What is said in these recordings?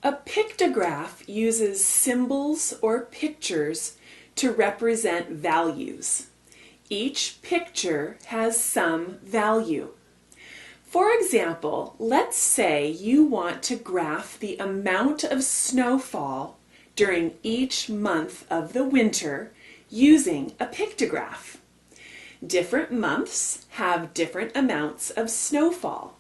A pictograph uses symbols or pictures to represent values. Each picture has some value. For example, let's say you want to graph the amount of snowfall during each month of the winter using a pictograph. Different months have different amounts of snowfall.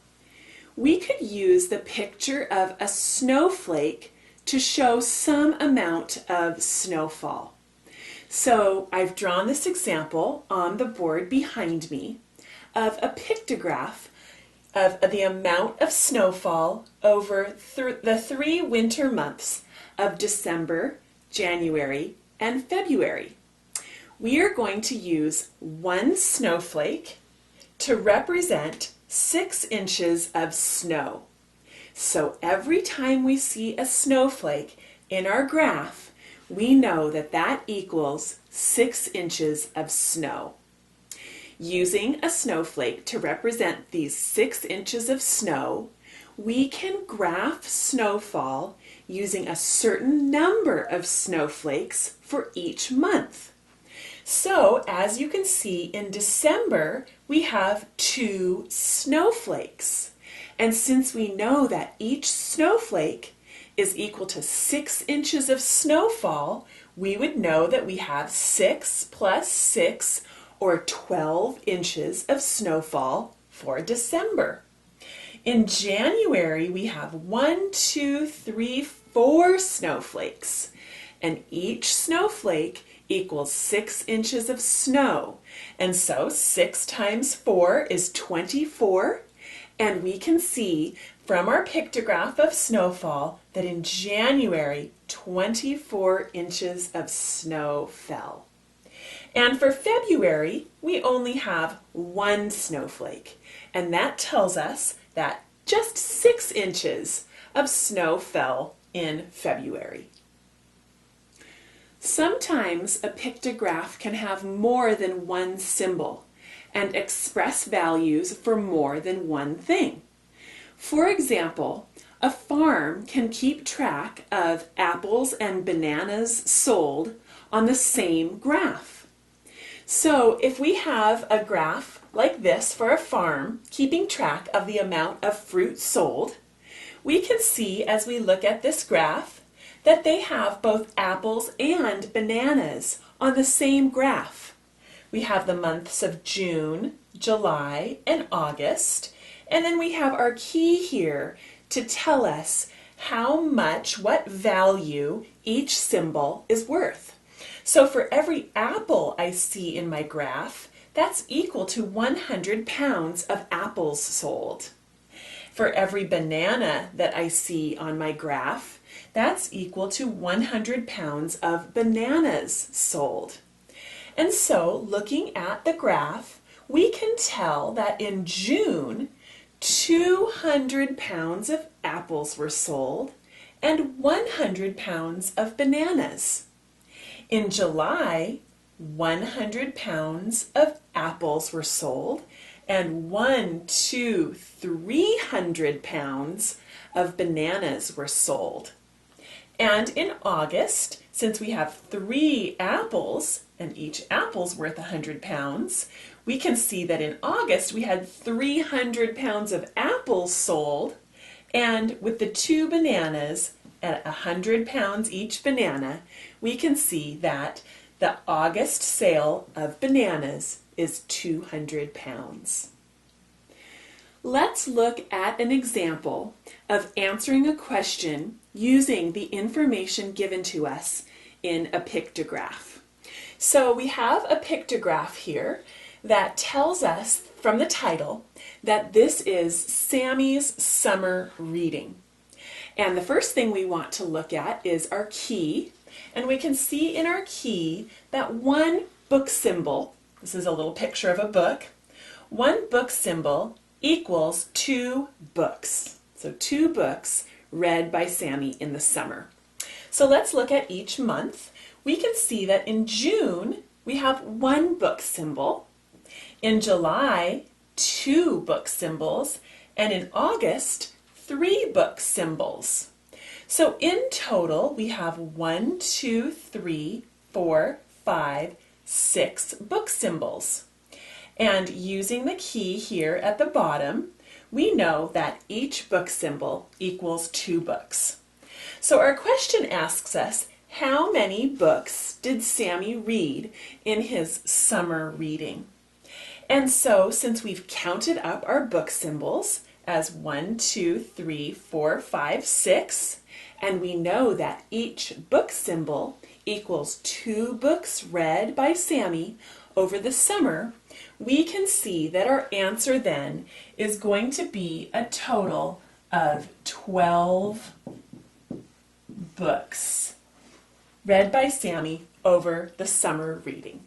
We could use the picture of a snowflake to show some amount of snowfall. So I've drawn this example on the board behind me of a pictograph of the amount of snowfall over the 3 winter months of December, January, and February. We are going to use 1 snowflake to represent 6 inches of snow. So every time we see a snowflake in our graph, we know that that equals 6 inches of snow. Using a snowflake to represent these 6 inches of snow, we can graph snowfall using a certain number of snowflakes for each month. So, as you can see, in December, we have 2 snowflakes. And since we know that each snowflake is equal to 6 inches of snowfall, we would know that we have 6 plus 6, or 12 inches of snowfall for December. In January, we have 1, 2, 3, 4 snowflakes, and each snowflake equals 6 inches of snow. And so 6 times 4 is 24, and we can see from our pictograph of snowfall that in January, 24 inches of snow fell. And for February, we only have 1 snowflake, and that tells us that just 6 inches of snow fell in February. Sometimes a pictograph can have more than 1 symbol and express values for more than one thing. For example, a farm can keep track of apples and bananas sold on the same graph. So if we have a graph like this for a farm keeping track of the amount of fruit sold, we can see as we look at this graph that they have both apples and bananas on the same graph. We have the months of June, July, and August, and then we have our key here to tell us how much, what value each symbol is worth. So for every apple I see in my graph, that's equal to 100 pounds of apples sold. For every banana that I see on my graph, that's equal to 100 pounds of bananas sold. And so, looking at the graph, we can tell that in June, 200 pounds of apples were sold and 100 pounds of bananas. In July, 100 pounds of apples were sold and 300 pounds of bananas were sold. And in August, since we have 3 apples and each apple's worth 100 pounds, we can see that in August we had 300 pounds of apples sold, and with the 2 bananas at 100 pounds each banana, we can see that the August sale of bananas is 200 pounds. Let's look at an example of answering a question using the information given to us in a pictograph. So we have a pictograph here that tells us from the title that this is Sammy's summer reading. And the first thing we want to look at is our key, and we can see in our key that 1 book symbol, this is a little picture of a book, 1 book symbol equals 2 books. So 2 books read by Sammy in the summer. So let's look at each month. We can see that in June we have 1 book symbol, in July 2 book symbols, and in August 3 book symbols. So in total, we have 1, 2, 3, 4, 5, 6 book symbols. And using the key here at the bottom, we know that each book symbol equals 2 books. So our question asks us, how many books did Sammy read in his summer reading? And so since we've counted up our book symbols as 1, 2, 3, 4, 5, 6, and we know that each book symbol equals 2 books read by Sammy over the summer, we can see that our answer then is going to be a total of 12 books read by Sammy over the summer reading.